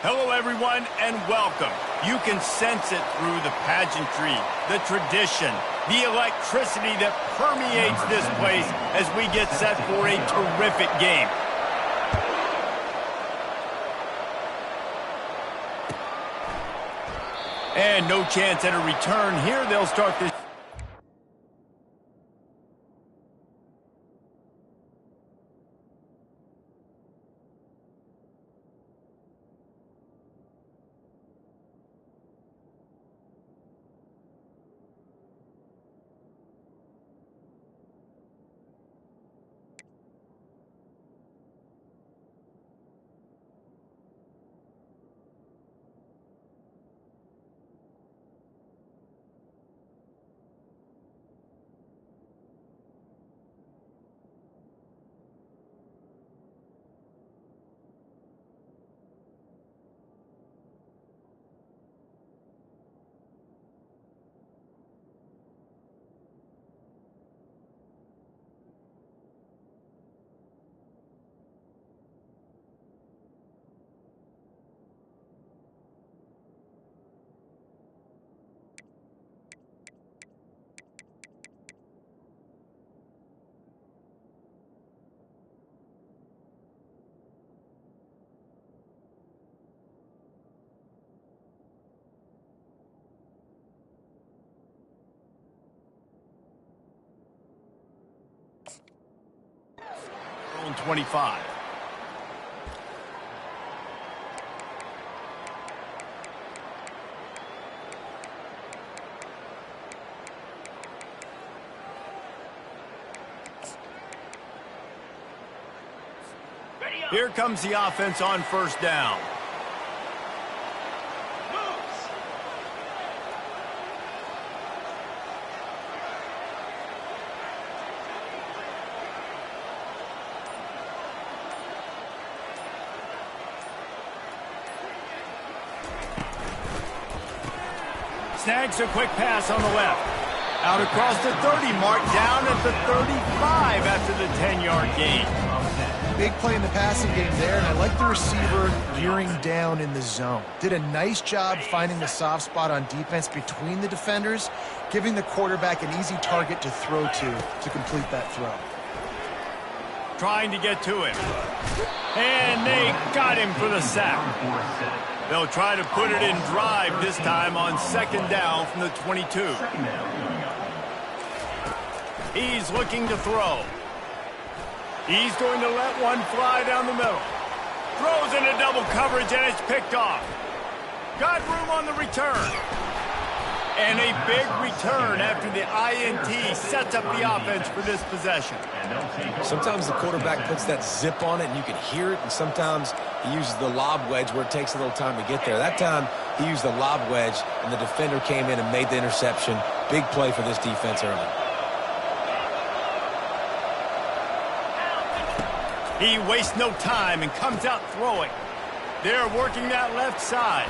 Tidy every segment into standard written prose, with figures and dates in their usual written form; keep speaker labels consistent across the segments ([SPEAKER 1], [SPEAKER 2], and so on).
[SPEAKER 1] Hello, everyone, and welcome. You can sense it through the pageantry, the tradition, the electricity that permeates this place as we get set for a terrific game. And no chance at a return here. They'll start this. On 25. Here comes the offense on first down. Snags a quick pass on the left. Out across the 30 mark, down at the 35 after the 10-yard gain.
[SPEAKER 2] Big play in the passing game there, and I like the receiver gearing down in the zone. Did a nice job finding the soft spot on defense between the defenders, giving the quarterback an easy target to throw to complete that throw.
[SPEAKER 1] Trying to get to him. And they got him for the sack. They'll try to put it in drive this time on second down from the 22. He's looking to throw. He's going to let one fly down the middle. Throws into double coverage, and it's picked off. Got room on the return. And a big return after the INT sets up the offense for this possession.
[SPEAKER 3] Sometimes the quarterback puts that zip on it, and you can hear it, and sometimes he uses the lob wedge where it takes a little time to get there. That time, he used the lob wedge, and the defender came in and made the interception. Big play for this defense early.
[SPEAKER 1] He wastes no time and comes out throwing. They're working that left side.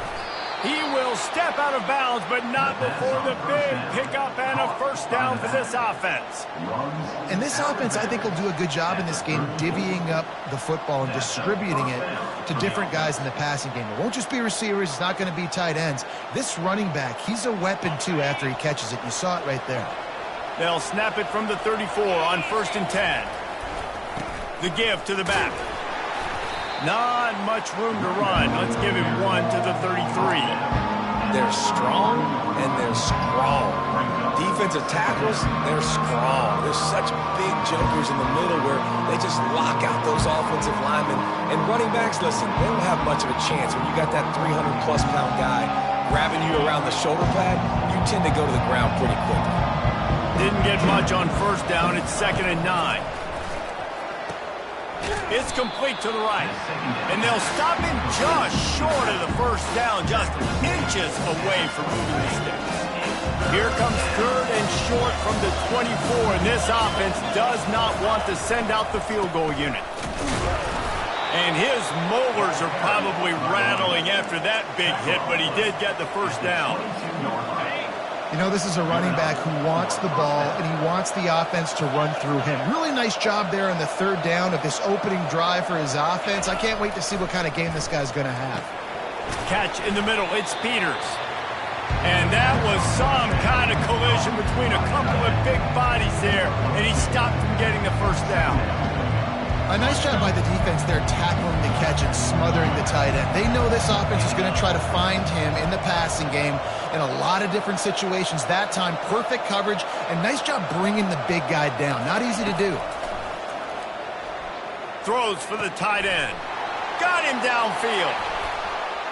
[SPEAKER 1] He will step out of bounds, but not before the big pickup and a first down for this offense.
[SPEAKER 2] And this offense, I think, will do a good job in this game divvying up the football and distributing it to different guys in the passing game. It won't just be receivers. It's not going to be tight ends. This running back, he's a weapon, too, after he catches it. You saw it right there.
[SPEAKER 1] They'll snap it from the 34 on 1st and 10. The give to the back. Not much room to run. Let's give him one to the 33.
[SPEAKER 3] They're strong, and they're strong. Defensive tackles, they're strong. There's such big jumpers in the middle where they just lock out those offensive linemen. And running backs, listen, they don't have much of a chance. When you got that 300-plus pound guy grabbing you around the shoulder pad, you tend to go to the ground pretty quickly.
[SPEAKER 1] Didn't get much on first down. It's 2nd and 9. It's complete to the right. And they'll stop him just short of the first down, just inches away from moving the sticks. Here comes 3rd and short from the 24, and this offense does not want to send out the field goal unit. And his molars are probably rattling after that big hit, but he did get the first down.
[SPEAKER 2] You know, this is a running back who wants the ball, and he wants the offense to run through him. Really nice job there on the 3rd down of this opening drive for his offense. I can't wait to see what kind of game this guy's going to have.
[SPEAKER 1] catch in the middle. It's Peters. And that was some kind of collision between a couple of big bodies there, and he stopped from getting the first down.
[SPEAKER 2] A nice job by the defense there tackling the catch and smothering the tight end. They know this offense is going to try to find him in the passing game in a lot of different situations. That time, perfect coverage, and nice job bringing the big guy down. Not easy to do.
[SPEAKER 1] Throws for the tight end. Got him downfield.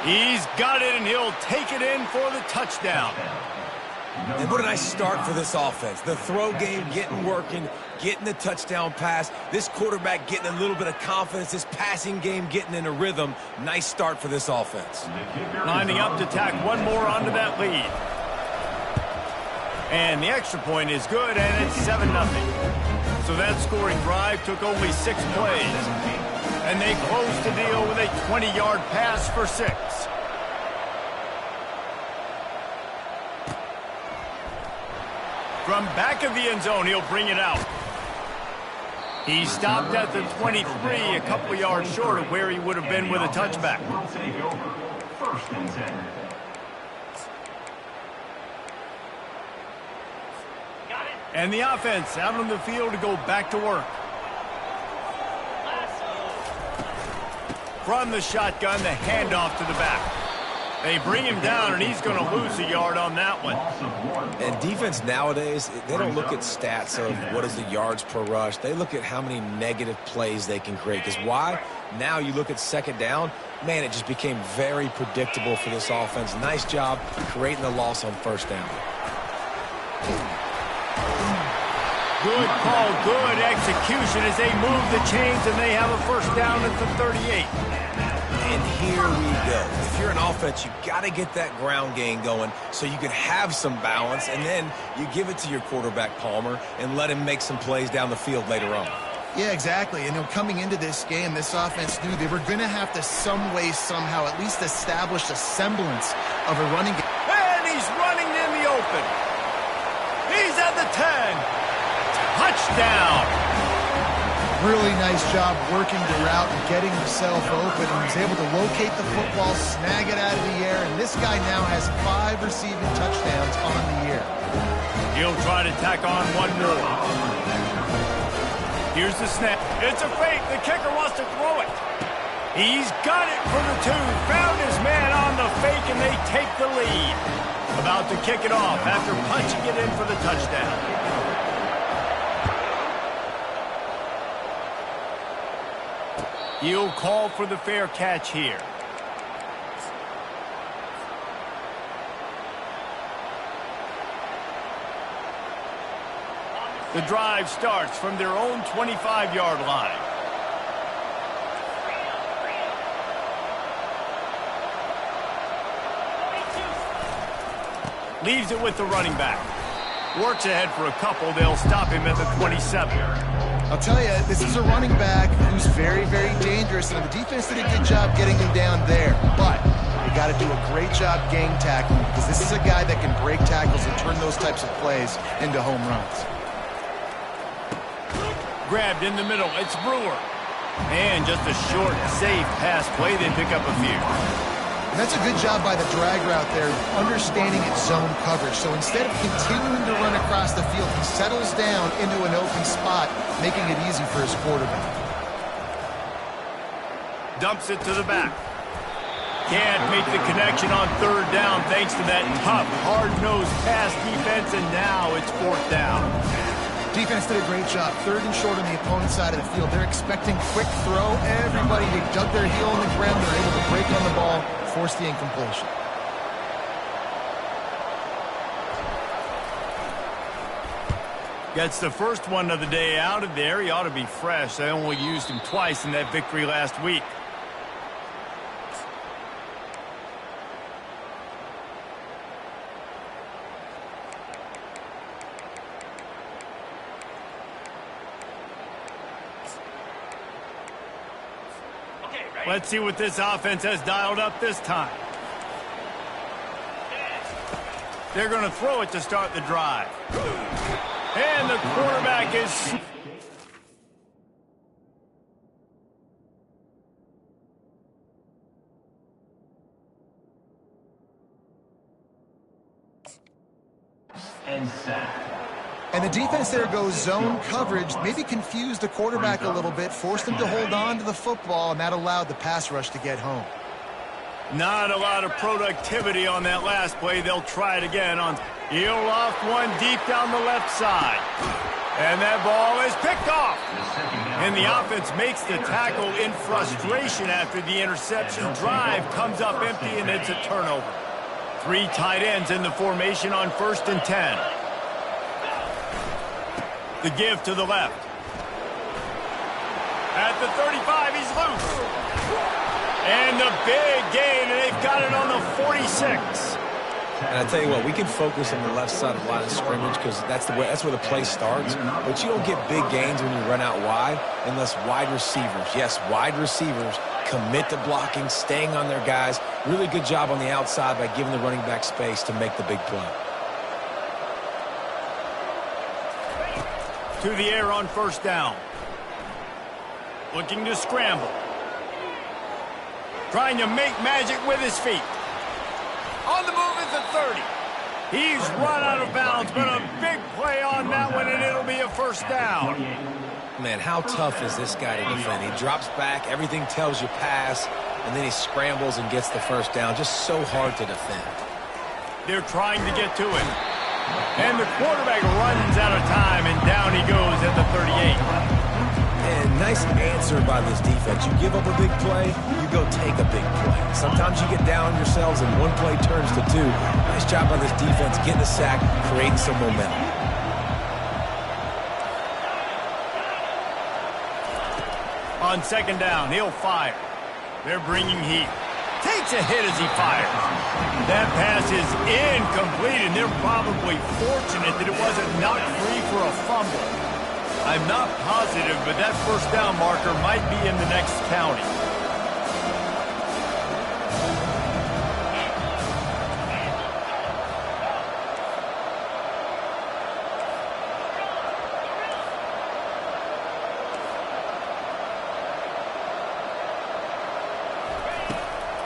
[SPEAKER 1] He's got it, and he'll take it in for the touchdown.
[SPEAKER 3] And what a nice start for this offense. The throw game getting working, getting the touchdown pass. This quarterback getting a little bit of confidence. This passing game getting in a rhythm. Nice start for this offense.
[SPEAKER 1] Lining up to tack one more onto that lead. And the extra point is good, and it's 7-0. So that scoring drive took only 6 plays. And they closed the deal with a 20-yard pass for 6. From back of the end zone, he'll bring it out. He stopped at the 23, a couple yards short of where he would have been with a touchback.
[SPEAKER 4] First and 10.
[SPEAKER 1] And the offense out on the field to go back to work. From the shotgun, the handoff to the back. They bring him down, and he's going to lose a yard on that one.
[SPEAKER 3] And defense nowadays, they don't look at stats of what is the yards per rush. They look at how many negative plays they can create. Because why? Now you look at second down, man, it just became very predictable for this offense. Nice job creating the loss on first down.
[SPEAKER 1] Good call, good execution as they move the chains, and they have a first down at the 38.
[SPEAKER 3] And here we go. If you're an offense, you got to get that ground game going so you can have some balance, and then you give it to your quarterback, Palmer, and let him make some plays down the field later on.
[SPEAKER 2] Yeah, exactly. And coming into this game, this offense knew they were going to have to some way, somehow, at least establish a semblance of a running game.
[SPEAKER 1] And he's running in the open. He's at the 10. Touchdown.
[SPEAKER 2] Really nice job working the route and getting himself open. He was able to locate the football, snag it out of the air, and this guy now has 5 receiving touchdowns on the year.
[SPEAKER 1] He'll try to tack on one more. Here's the snap. It's a fake. The kicker wants to throw it. He's got it for the 2. Found his man on the fake, and they take the lead. About to kick it off after punching it in for the touchdown. He'll call for the fair catch here. The drive starts from their own 25-yard line. Leaves it with the running back. Works ahead for a couple. They'll stop him at the 27.
[SPEAKER 2] I'll tell you, this is a running back who's very, very dangerous, and the defense did a good job getting him down there. But you got to do a great job gang tackling, because this is a guy that can break tackles and turn those types of plays into home runs.
[SPEAKER 1] Grabbed in the middle. It's Brewer. And just a short, safe pass play. They pick up a few.
[SPEAKER 2] And that's a good job by the drag route there, understanding its zone coverage. So instead of continuing to run across the field, he settles down into an open spot, making it easy for his quarterback.
[SPEAKER 1] Dumps it to the back. Can't make the connection on third down thanks to that tough, hard-nosed pass defense, and now it's 4th down.
[SPEAKER 2] Defense did a great job. 3rd and short on the opponent's side of the field. They're expecting quick throw. Everybody, they dug their heel on the ground. They're able to break on the ball, force the incompletion.
[SPEAKER 1] Gets the first one of the day out of there. He ought to be fresh. They only used him twice in that victory last week. Let's see what this offense has dialed up this time. They're going to throw it to start the drive. And the quarterback is...
[SPEAKER 4] and sack.
[SPEAKER 2] And the defense there goes zone coverage, maybe confused the quarterback a little bit, forced him to hold on to the football, and that allowed the pass rush to get home.
[SPEAKER 1] Not a lot of productivity on that last play. They'll try it again on. He'll loft one deep down the left side. And that ball is picked off. And the offense makes the tackle in frustration after the interception. Drive comes up empty, and it's a turnover. 3 tight ends in the formation on 1st and 10. The give to the left. At the 35, he's loose. And the big gain, and they've got it on the 46.
[SPEAKER 3] And I tell you what, we can focus on the left side of the line of scrimmage because that's where the play starts. But you don't get big gains when you run out wide unless wide receivers, yes, wide receivers, commit to blocking, staying on their guys. Really good job on the outside by giving the running back space to make the big play.
[SPEAKER 1] To the air on 1st down. Looking to scramble. Trying to make magic with his feet. On the move at the 30. He's run out of bounds, but a big play on that one, and it'll be a 1st down.
[SPEAKER 3] Man, how tough is this guy to defend? He drops back, everything tells you pass, and then he scrambles and gets the 1st down. Just so hard to defend.
[SPEAKER 1] They're trying to get to him. And the quarterback runs out of time, and down he goes at the 38.
[SPEAKER 3] And nice answer by this defense. You give up a big play, you go take a big play. Sometimes you get down yourselves and one play turns to 2. Nice job by this defense getting a sack, creating some momentum.
[SPEAKER 1] On 2nd down, he'll fire. They're bringing heat. Takes a hit as he fires. That pass is incomplete, and they're probably fortunate that it wasn't knocked free for a fumble. I'm not positive, but that 1st down marker might be in the next county.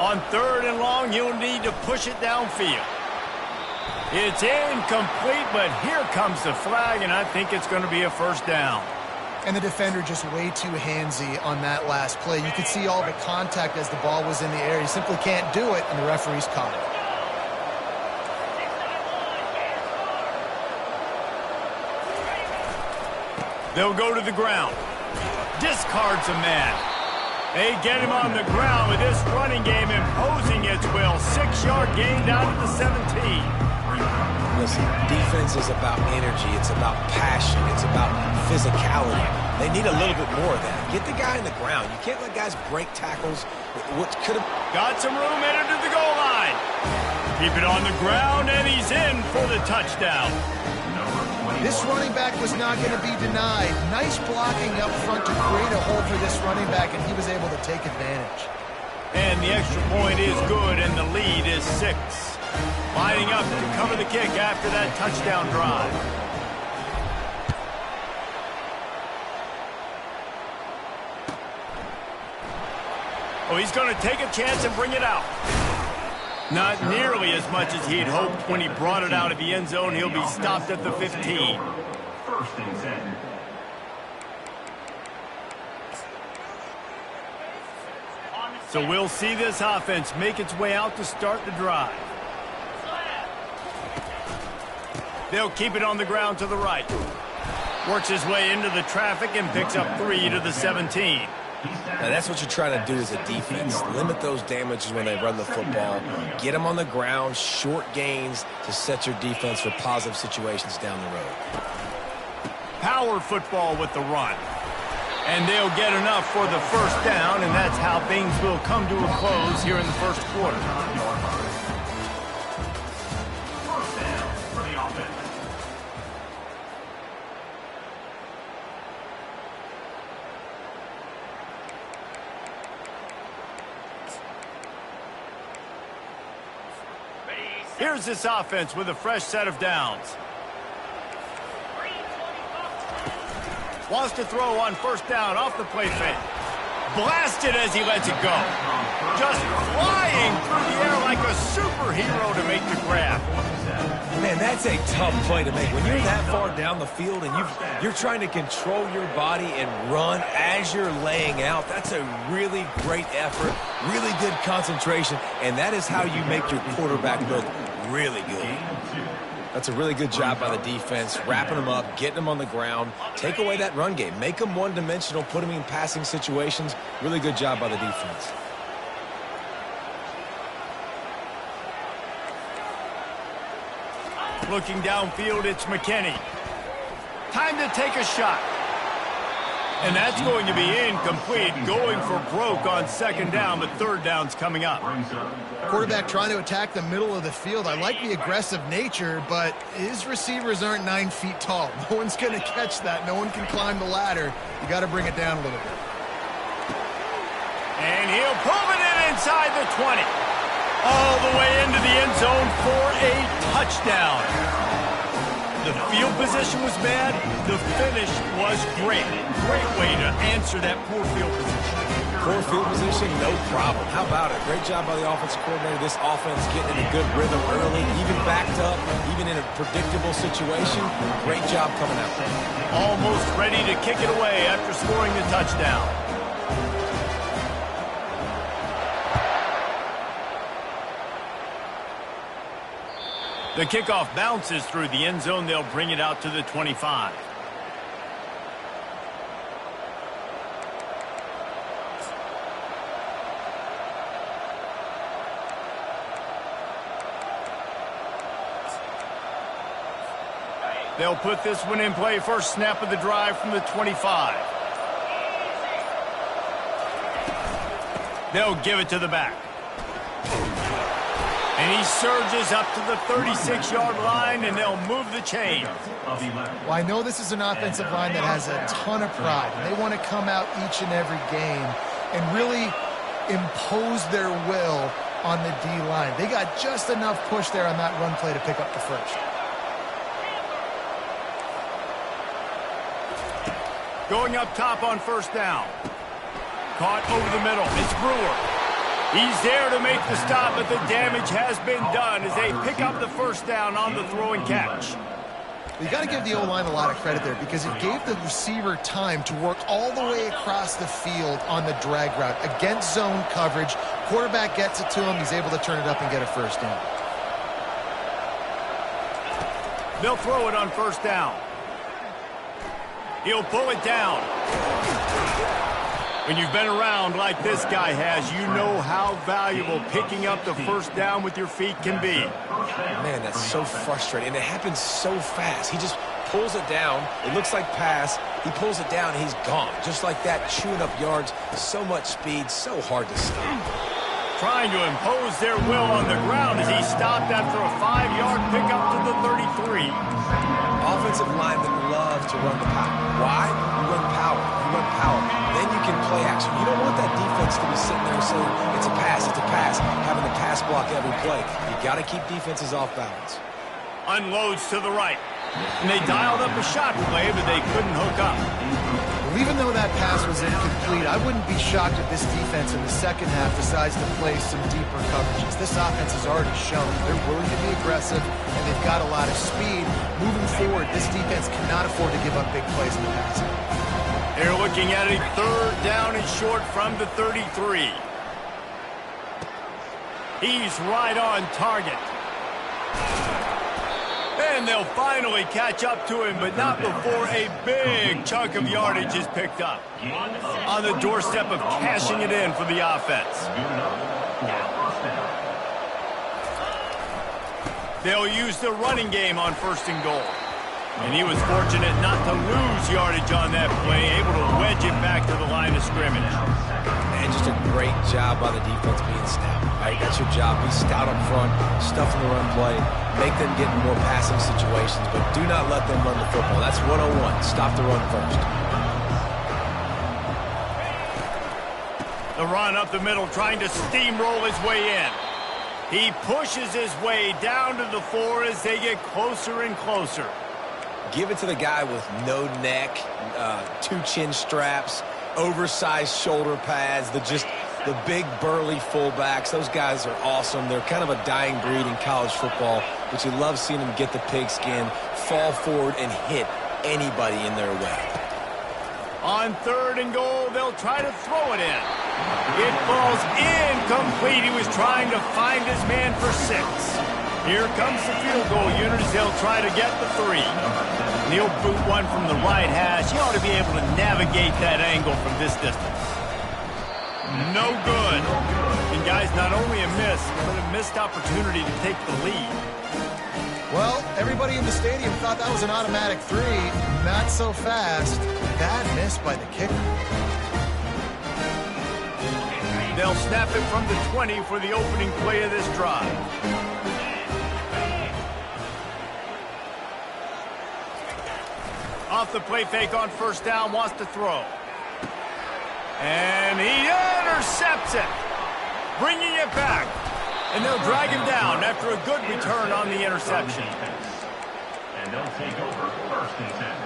[SPEAKER 1] On 3rd and long, you'll need to push it downfield. It's incomplete, but here comes the flag, and I think it's going to be a 1st down.
[SPEAKER 2] And the defender just way too handsy on that last play. You could see all the contact as the ball was in the air. He simply can't do it, and the referee's caught it.
[SPEAKER 1] They'll go to the ground. Discards a man. They get him on the ground with this running game imposing its will. 6-yard gain down to the 17.
[SPEAKER 3] Listen, defense is about energy. It's about passion. It's about physicality. They need a little bit more of that. Get the guy in the ground. You can't let guys break tackles. What could have...
[SPEAKER 1] Got some room headed to the goal line. Keep it on the ground, and he's in for the touchdown.
[SPEAKER 2] This running back was not going to be denied. Nice blocking up front to create a hole for this running back, and he was able to take advantage.
[SPEAKER 1] And the extra point is good, and the lead is 6. Lining up to cover the kick after that touchdown drive. Oh, he's going to take a chance and bring it out. Not nearly as much as he'd hoped when he brought it out of the end zone. He'll be stopped at the 15.
[SPEAKER 4] 1st and 10.
[SPEAKER 1] So we'll see this offense make its way out to start the drive. They'll keep it on the ground to the right. Works his way into the traffic and picks up 3 to the 17.
[SPEAKER 3] Now that's what you're trying to do as a defense. Limit those damages when they run the football. Get them on the ground, short gains to set your defense for positive situations down the road.
[SPEAKER 1] Power football with the run. And they'll get enough for the 1st down, and that's how things will come to a close here in the 1st quarter.
[SPEAKER 4] 1st down for the offense.
[SPEAKER 1] Here's this offense with a fresh set of downs. Wants to throw on 1st down off the play fake. Blasted as he lets it go. Just flying through the air like a superhero to make the grab.
[SPEAKER 3] Man, that It's a tough play to make. When you're that far down the field and you're trying to control your body and run as you're laying out, that's a really great effort, really good concentration, and that is how you make your quarterback look really good. That's a really good job by the defense, wrapping them up, getting them on the ground, take away that run game, make them one-dimensional, put them in passing situations. Really good job by the defense.
[SPEAKER 1] Looking downfield, it's McKinney. Time to take a shot. And that's going to be incomplete, going for broke on second down, but third down's coming up.
[SPEAKER 2] Quarterback trying to attack the middle of the field. I like the aggressive nature, but his receivers aren't 9 feet tall. No one's going to catch that. No one can climb the ladder. You got to bring it down a little bit.
[SPEAKER 1] And he'll pull it in inside the 20. All the way into the end zone for a touchdown. The field position was bad. The finish was great. Great way to answer that poor field position.
[SPEAKER 3] Poor field position, no problem. How about it? Great job by the offensive coordinator. This offense getting in a good rhythm early, even backed up, even in a predictable situation. Great job coming out.
[SPEAKER 1] Almost ready to kick it away after scoring the touchdown. The kickoff bounces through the end zone. They'll bring it out to the 25. They'll put this one in play. First snap of the drive from the 25. They'll give it to the back. And he surges up to the 36-yard line, and they'll move the chain.
[SPEAKER 2] Well, I know this is an offensive line that has a ton of pride. They want to come out each and every game and really impose their will on the D-line. They got just enough push there on that run play to pick up the first.
[SPEAKER 1] Going up top on first down. Caught over the middle. It's Brewer. He's there to make the stop, but the damage has been done as they pick up the first down on the throw and catch.
[SPEAKER 2] You got to give the O-line a lot of credit there because it gave the receiver time to work all the way across the field on the drag route against zone coverage. Quarterback gets it to him. He's able to turn it up and get a first down.
[SPEAKER 1] They'll throw it on first down. He'll pull it down. When you've been around like this guy has, you know how valuable picking up the first down with your feet can be.
[SPEAKER 3] Man, that's so frustrating. And it happens so fast. He just pulls it down. It looks like pass. He pulls it down, and he's gone. Just like that, chewing up yards. So much speed, so hard to stop.
[SPEAKER 1] Trying to impose their will on the ground as he stopped after a 5-yard pickup to the 33.
[SPEAKER 3] Offensive linemen love to run the power. Why? You run power. You run power. Then you can play action. You don't want that defense to be sitting there saying, it's a pass, having to pass block every play. You got to keep defenses off balance.
[SPEAKER 1] Unloads to the right. And they dialed up a shot play, but they couldn't hook up.
[SPEAKER 2] Well, even though that pass was incomplete, I wouldn't be shocked if this defense in the second half decides to play some deeper coverages. This offense has already shown they're willing to be aggressive, and they've got a lot of speed. Moving forward, this defense cannot afford to give up big plays in the passing.
[SPEAKER 1] They're looking at a third down and short from the 33. He's right on target. And they'll finally catch up to him, but not before a big chunk of yardage is picked up. On the doorstep of cashing it in for the offense. They'll use the running game on first and goal. And he was fortunate not to lose yardage on that play, able to wedge it back to the line of scrimmage.
[SPEAKER 3] And just a great job by the defense being stout. Right? That's your job. Be stout up front, stuff in the run play, make them get in more passing situations, but do not let them run the football. That's 101. Stop the run first.
[SPEAKER 1] The run up the middle, trying to steamroll his way in. He pushes his way down to the 4 as they get closer and closer.
[SPEAKER 3] Give it to the guy with no neck, 2 chin straps, oversized shoulder pads, the just The big, burly fullbacks, those guys are awesome. They're kind of a dying breed in college football, but you love seeing them get the pigskin, fall forward, and hit anybody in their way.
[SPEAKER 1] On 3rd and goal, they'll try to throw it in. It falls incomplete. He was trying to find his man for 6. Here comes the field goal unit as they'll try to get the 3. He'll boot one from the right hash. He ought to be able to navigate that angle from this distance. No good. And guys, not only a miss, but a missed opportunity to take the lead.
[SPEAKER 2] Well, everybody in the stadium thought that was an automatic 3. Not so fast. Bad miss by the kicker.
[SPEAKER 1] They'll snap it from the 20 for the opening play of this drive. Off the play fake on 1st down, wants to throw. And he intercepts it, bringing it back. And they'll drag him down after a good return on the interception.
[SPEAKER 4] And they'll take over 1st and 10.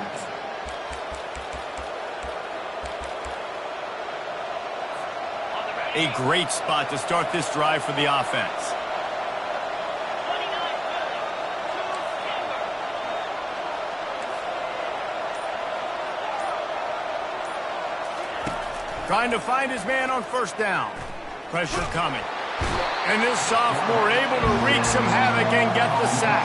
[SPEAKER 1] A great spot to start this drive for the offense. Trying to find his man on 1st down. Pressure coming. And this sophomore able to wreak some havoc and get the sack.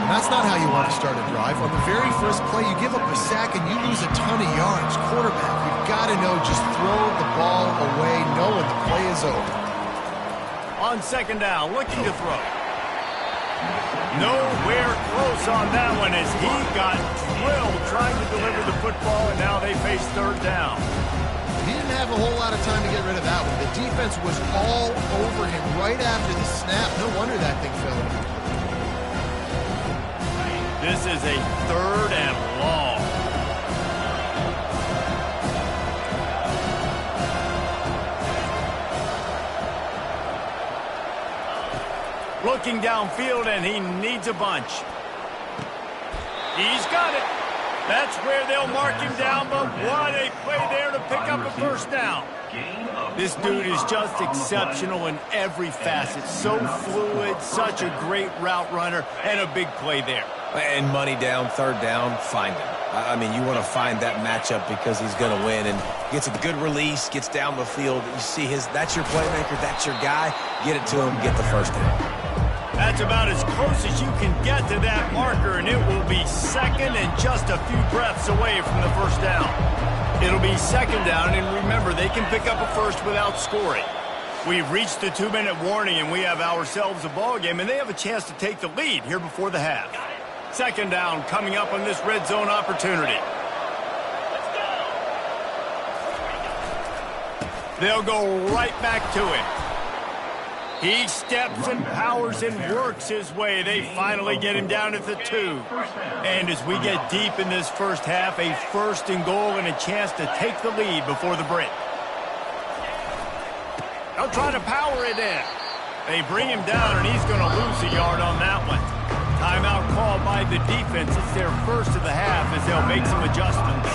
[SPEAKER 2] And that's not how you want to start a drive. On the very first play, you give up a sack and you lose a ton of yards. Quarterback, you've got to know, just throw the ball away knowing the play is over.
[SPEAKER 1] On 2nd down, looking to throw. Nowhere close on that one as he got drilled trying to deliver the football, and now they face 3rd down.
[SPEAKER 2] He didn't have a whole lot of time to get rid of that one. The defense was all over him right after the snap. No wonder that thing fell.
[SPEAKER 1] This is a 3rd and long. Looking downfield, and he needs a bunch. He's got it. That's where they'll mark him down, but what a play there to pick up a 1st down. This dude is just exceptional in every facet. So fluid, such a great route runner, and a big play there.
[SPEAKER 3] And money down, 3rd down, find him. I mean, you want to find that matchup because he's going to win, and gets a good release, gets down the field. You see that's your playmaker, that's your guy. Get it to him, get the 1st down.
[SPEAKER 1] That's about as close as you can get to that marker, and it will be 2nd and just a few breaths away from the 1st down. It'll be 2nd down, and remember, they can pick up a 1st without scoring. We've reached the 2-minute warning, and we have ourselves a ball game, and they have a chance to take the lead here before the half. 2nd down coming up on this red zone opportunity. They'll go right back to him. He steps and powers and works his way. They finally get him down at the 2. And as we get deep in this 1st half, a 1st and goal and a chance to take the lead before the break. They'll try to power it in. They bring him down, and he's going to lose a yard on that one. Timeout called by the defense. It's their 1st of the half as they'll make some adjustments.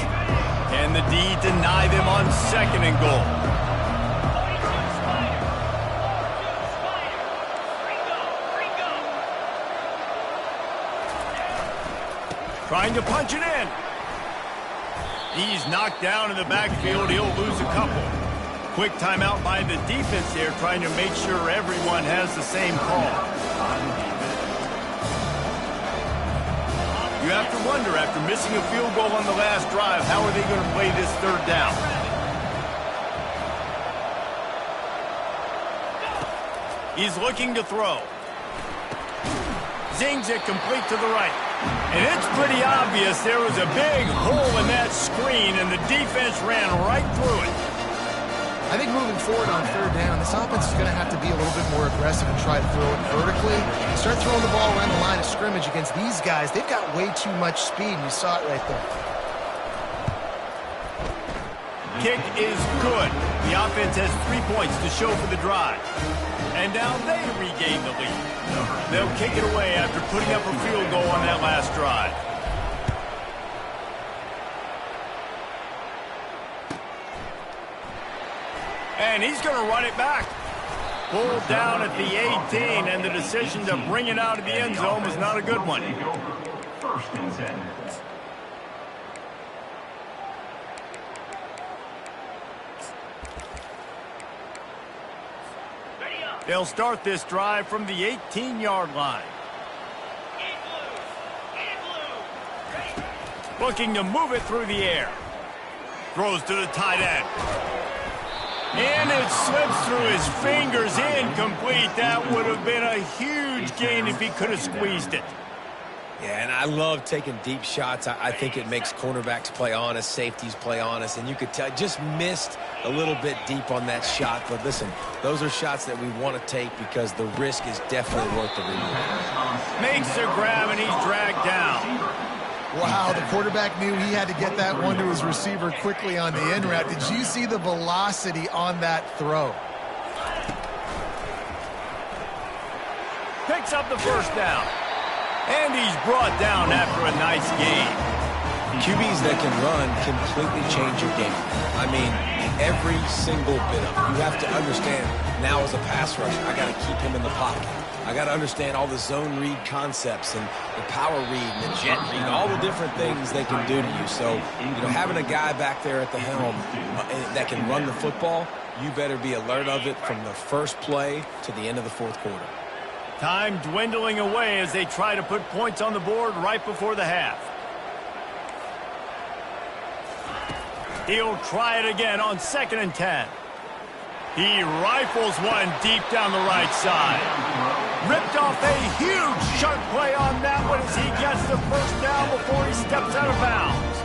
[SPEAKER 1] And the D deny them on 2nd and goal. Trying to punch it in. He's knocked down in the backfield. He'll lose a couple. Quick timeout by the defense there, trying to make sure everyone has the same call. You have to wonder, after missing a field goal on the last drive, how are they going to play this 3rd down? He's looking to throw. Zings it complete to the right. And it's pretty obvious there was a big hole in that screen, and the defense ran right through it.
[SPEAKER 2] I think moving forward on 3rd down, this offense is going to have to be a little bit more aggressive and try to throw it vertically. Start throwing the ball around the line of scrimmage against these guys. They've got way too much speed, and you saw it right there.
[SPEAKER 1] Kick is good. The offense has 3 points to show for the drive. And now they regain the lead. They'll kick it away after putting up a field goal on that last drive. And he's going to run it back. Pulled down at the 18, and the decision to bring it out of the end zone was not a good one.
[SPEAKER 4] First and 10.
[SPEAKER 1] They'll start this drive from the 18-yard line. Looking to move it through the air. Throws to the tight end. And it slips through his fingers, incomplete. That would have been a huge gain if he could have squeezed it.
[SPEAKER 3] Yeah, and I love taking deep shots. I think it makes cornerbacks play honest, safeties play honest, and you could tell just missed a little bit deep on that shot. But listen, those are shots that we want to take because the risk is definitely worth the reward.
[SPEAKER 1] Makes the grab, and he's dragged down.
[SPEAKER 2] Wow, the quarterback knew he had to get that one to his receiver quickly on the in route. Did you see the velocity on that throw?
[SPEAKER 1] Picks up the first down. And he's brought down after a nice gain.
[SPEAKER 3] QBs that can run completely change your game. I mean, every single bit of it. You have to understand, now as a pass rusher, I got to keep him in the pocket. I got to understand all the zone read concepts and the power read and the jet read, all the different things they can do to you. So, having a guy back there at the helm that can run the football, you better be alert of it from the first play to the end of the fourth quarter.
[SPEAKER 1] Time dwindling away as they try to put points on the board right before the half. He'll try it again on 2nd and 10. He rifles one deep down the right side. Ripped off a huge sharp play on that one as he gets the first down before he steps out of bounds.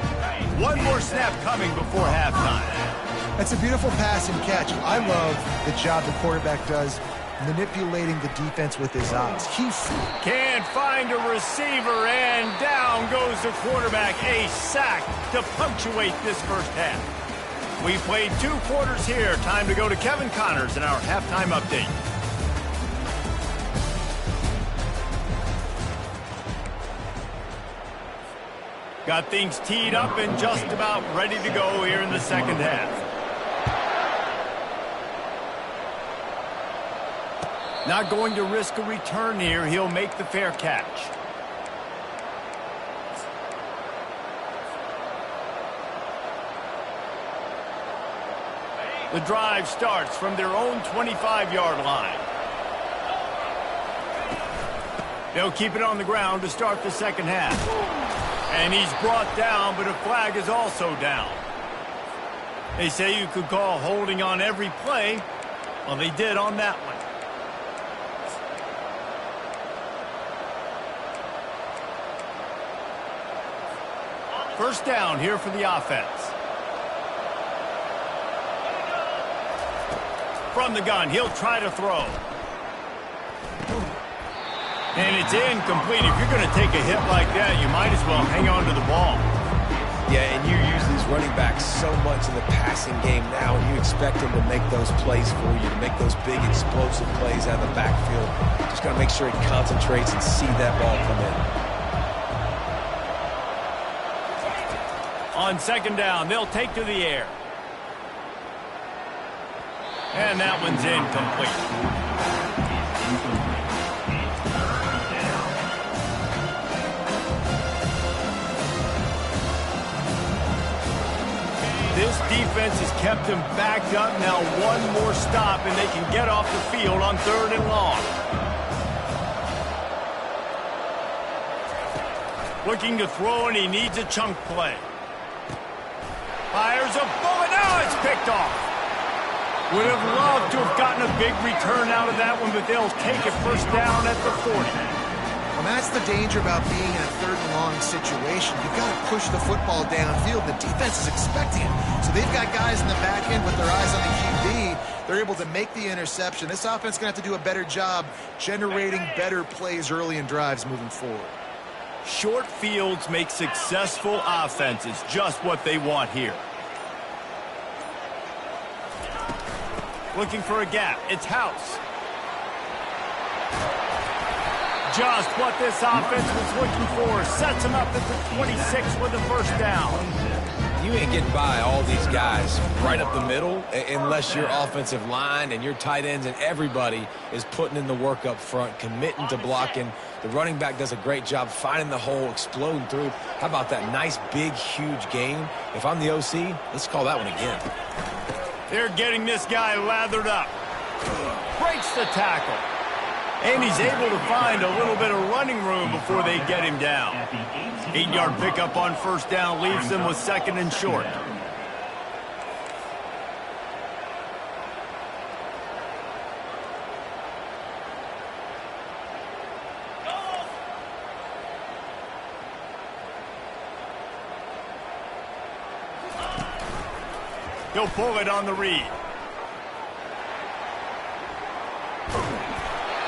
[SPEAKER 1] One more snap coming before halftime.
[SPEAKER 2] That's a beautiful pass and catch. I love the job the quarterback does manipulating the defense with his eyes. He
[SPEAKER 1] can't find a receiver, and down goes the quarterback. A sack to punctuate this first half. We played 2 quarters here. Time to go to Kevin Connors in our halftime update. Got things teed up and just about ready to go here in the second half. Not going to risk a return here. He'll make the fair catch. The drive starts from their own 25-yard line. They'll keep it on the ground to start the second half. And he's brought down, but a flag is also down. They say you could call holding on every play. Well, they did on that one. First down here for the offense. From the gun, he'll try to throw. And it's incomplete. If you're going to take a hit like that, you might as well hang on to the ball.
[SPEAKER 3] Yeah, and you use these running backs so much in the passing game now, and you expect them to make those plays for you, to make those big explosive plays out of the backfield. Just got to make sure he concentrates and see that ball come in.
[SPEAKER 1] On second down, they'll take to the air. And that one's incomplete. This defense has kept them backed up. Now one more stop, and they can get off the field on 3rd and long. Looking to throw, and he needs a chunk play. Fires a bullet. Now it's picked off. Would have loved to have gotten a big return out of that one, but they'll take it first down at the 40.
[SPEAKER 2] Well, that's the danger about being in a 3rd and long situation. You've got to push the football downfield. The defense is expecting it. So they've got guys in the back end with their eyes on the QB. They're able to make the interception. This offense is going to have to do a better job generating better plays early in drives moving forward.
[SPEAKER 1] Short fields make successful offenses just what they want here. Looking for a gap. It's House. Just what this offense was looking for. Sets him up at the 26 with the first down.
[SPEAKER 3] you ain't getting by all these guys right up the middle unless your offensive line and your tight ends and everybody is putting in the work up front, committing to blocking. The running back does a great job finding the hole, exploding through. How about that nice, big, huge game? If I'm the OC, let's call that one again.
[SPEAKER 1] They're getting this guy lathered up. Breaks the tackle. And he's able to find a little bit of running room before they get him down. 8-yard pickup on first down leaves them with 2nd and short. He'll pull it on the read.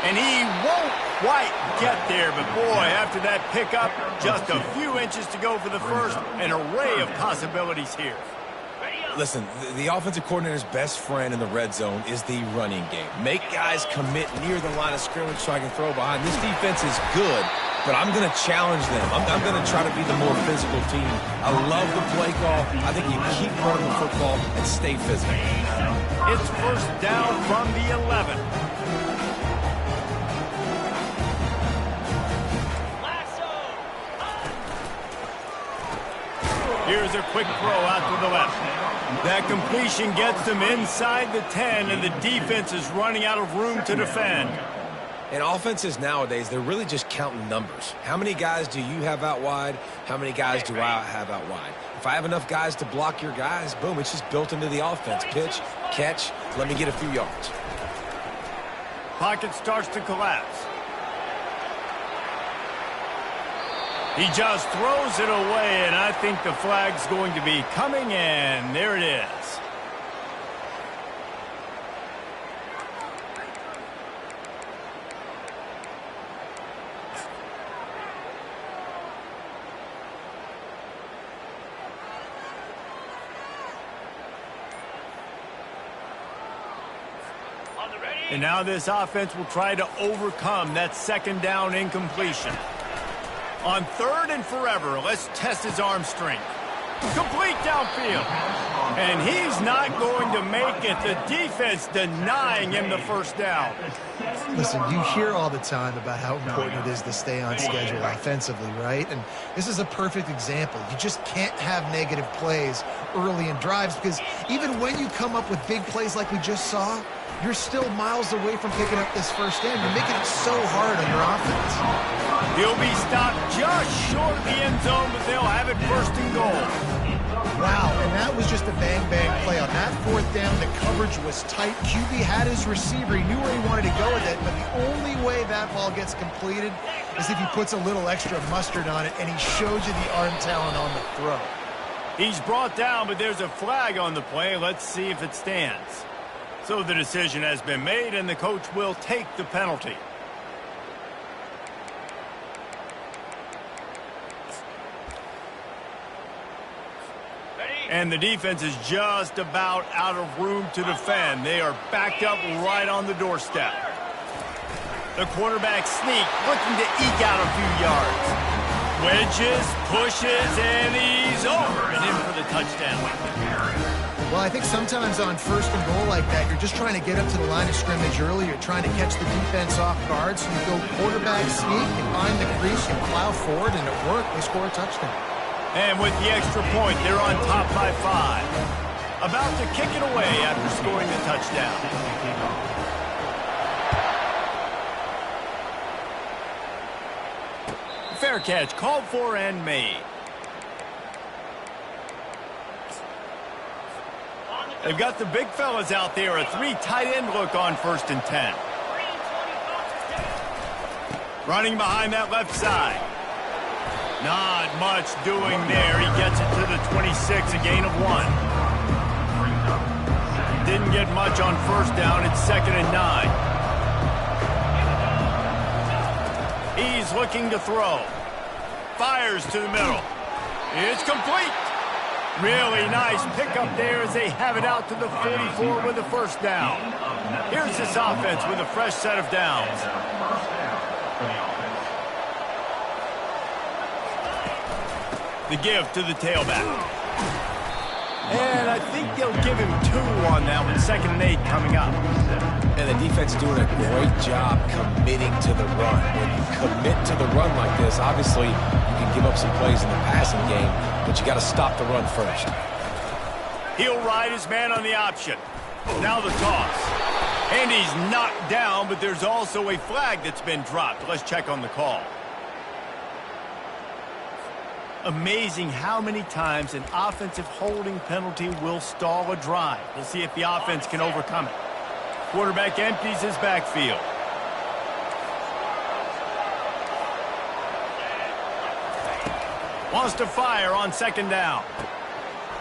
[SPEAKER 1] And he won't quite get there, but boy, after that pickup, just a few inches to go for the first. An array of possibilities here.
[SPEAKER 3] Listen, the offensive coordinator's best friend in the red zone is the running game. Make guys commit near the line of scrimmage so I can throw behind. This defense is good, but I'm going to challenge them. I'm going to try to be the more physical team. I love the play call. I think you keep running the football and stay physical.
[SPEAKER 1] It's first down from the 11. Here's a quick throw out to the left. That completion gets them inside the 10, and the defense is running out of room to defend.
[SPEAKER 3] And offenses nowadays, they're really just counting numbers. How many guys do you have out wide? How many guys do I have out wide? If I have enough guys to block your guys, boom, it's just built into the offense. Pitch, catch, let me get a few yards.
[SPEAKER 1] Pocket starts to collapse. He just throws it away, and I think the flag's going to be coming in. There it is. And now this offense will try to overcome that 2nd down incompletion. On 3rd and forever, let's test his arm strength. Complete downfield. And he's not going to make it. The defense denying him the first down.
[SPEAKER 2] Listen, you hear all the time about how important it is to stay on schedule offensively, right? And this is a perfect example. You just can't have negative plays early in drives because even when you come up with big plays like we just saw, you're still miles away from picking up this first down. You're making it so hard on your offense.
[SPEAKER 1] He'll be stopped just short of the end zone, but they'll have it 1st and goal.
[SPEAKER 2] Wow, and that was just a bang-bang play. On that 4th down, the coverage was tight. QB had his receiver. He knew where he wanted to go with it, but the only way that ball gets completed is if he puts a little extra mustard on it, and he shows you the arm talent on the throw.
[SPEAKER 1] He's brought down, but there's a flag on the play. Let's see if it stands. So the decision has been made, and the coach will take the penalty. And the defense is just about out of room to defend. They are backed up right on the doorstep. The quarterback sneak, looking to eke out a few yards. Wedges, pushes, and he's over and in for the touchdown.
[SPEAKER 2] Well, I think sometimes on 1st and goal like that, you're just trying to get up to the line of scrimmage early. You're trying to catch the defense off guard. So you go quarterback sneak, you find the crease, you plow forward, and it worked. They score a touchdown.
[SPEAKER 1] And with the extra point, they're on top by 5. About to kick it away after scoring the touchdown. Fair catch, called for and made. They've got the big fellas out there, a 3 tight end look on 1st and 10. Running behind that left side. Not much doing there. He gets it to the 26, a gain of 1. Didn't get much on 1st down. It's 2nd and 9. He's looking to throw. Fires to the middle. It's complete. Really nice pickup there as they have it out to the 44 with the 1st down. Here's this offense with a fresh set of downs. The give to the tailback. And I think they'll give him 2 on that one, 2nd and 8 coming up.
[SPEAKER 3] And the defense doing a great job committing to the run. When you commit to the run like this, obviously you can give up some plays in the passing game, but you got to stop the run first.
[SPEAKER 1] He'll ride his man on the option. Now the toss. And he's knocked down, but there's also a flag that's been dropped. Let's check on the call. Amazing how many times an offensive holding penalty will stall a drive. We'll see if the offense can overcome it. Quarterback empties his backfield. Wants to fire on 2nd down.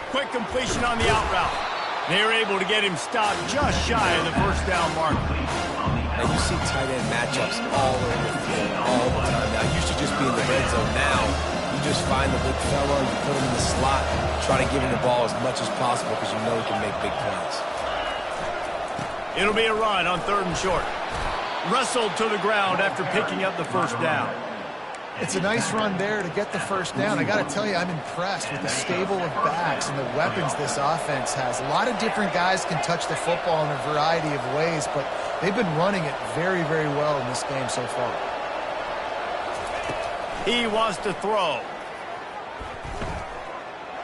[SPEAKER 1] Quick completion on the out route. They're able to get him stopped just shy of the 1st down marker.
[SPEAKER 3] And you see tight end matchups all over the field all the time. Now, it used to just be in the red zone. Now, you just find the big fella, you put him in the slot, try to give him the ball as much as possible because you know he can make big plays.
[SPEAKER 1] It'll be a run on 3rd and short. Wrestled to the ground after picking up the 1st down.
[SPEAKER 2] It's a nice run there to get the 1st down. I got to tell you, I'm impressed with the stable of backs and the weapons this offense has. A lot of different guys can touch the football in a variety of ways, but they've been running it very, very well in this game so far.
[SPEAKER 1] He wants to throw.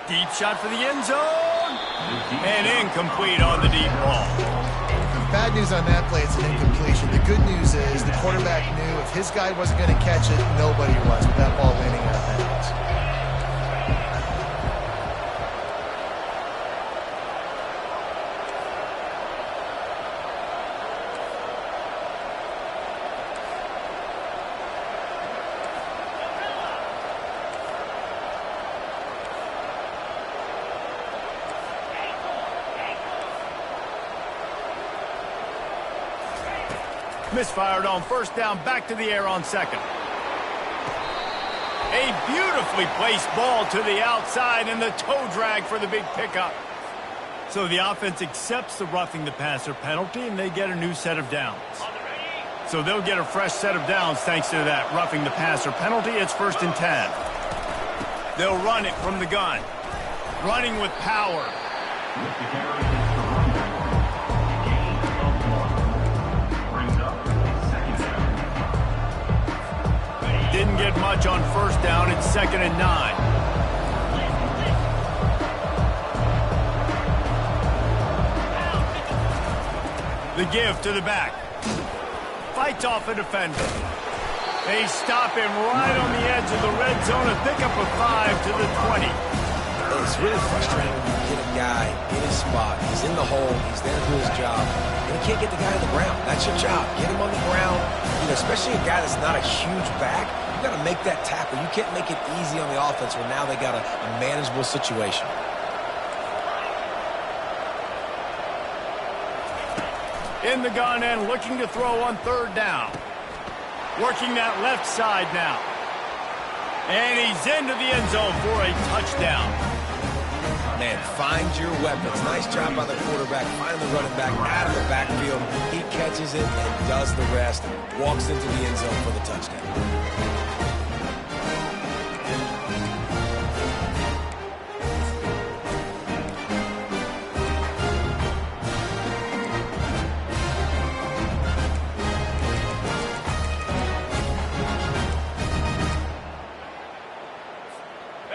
[SPEAKER 1] Deep shot for the end zone. And incomplete on the deep ball.
[SPEAKER 2] Bad news on that play, it's an incompletion. The good news is the quarterback knew if his guy wasn't going to catch it, nobody was with that ball landing out of bounds.
[SPEAKER 1] Misfired on 1st down, back to the air on 2nd. A beautifully placed ball to the outside and the toe drag for the big pickup. So the offense accepts the roughing the passer penalty and they get a new set of downs. So they'll get a fresh set of downs thanks to that roughing the passer penalty. It's 1st and 10. They'll run it from the gun. Running with power. Didn't get much on 1st down. It's 2nd and 9. The give to the back. Fights off a defender. They stop him right on the edge of the red zone and pick up a 5 to the 20.
[SPEAKER 3] It's really frustrating when you get a guy in his spot. He's in the hole. He's there to do his job. And you can't get the guy on the ground. That's your job. Get him on the ground. You know, especially a guy that's not a huge back. You got to make that tackle. You can't make it easy on the offense where now they got a manageable situation.
[SPEAKER 1] In the gun and looking to throw on 3rd down. Working that left side now. And he's into the end zone for a touchdown.
[SPEAKER 3] Man, find your weapons. Nice job by the quarterback. Find the running back out of the backfield. He catches it and does the rest. Walks into the end zone for the touchdown.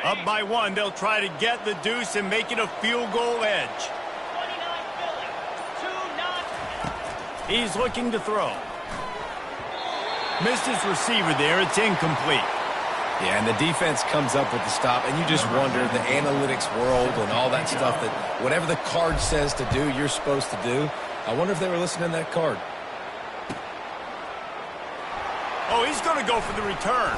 [SPEAKER 1] Up by 1, they'll try to get the deuce and make it a field goal edge. He's looking to throw. Missed his receiver there. It's incomplete.
[SPEAKER 3] Yeah, and the defense comes up with the stop, and you just wonder, the analytics world and all that stuff, that whatever the card says to do, you're supposed to do. I wonder if they were listening to that card.
[SPEAKER 1] Oh, he's going to go for the return.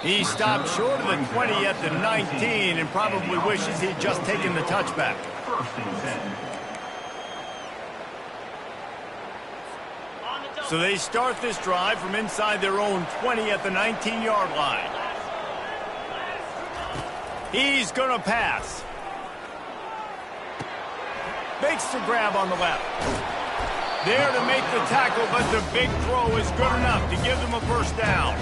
[SPEAKER 1] He stopped short of the 20 at the 19 and probably wishes he'd just taken the touchback.
[SPEAKER 4] 1st and 10.
[SPEAKER 1] So they start this drive from inside their own 20 at the 19-yard line. He's going to pass. Makes the grab on the left. There to make the tackle, but the big throw is good enough to give them a 1st down.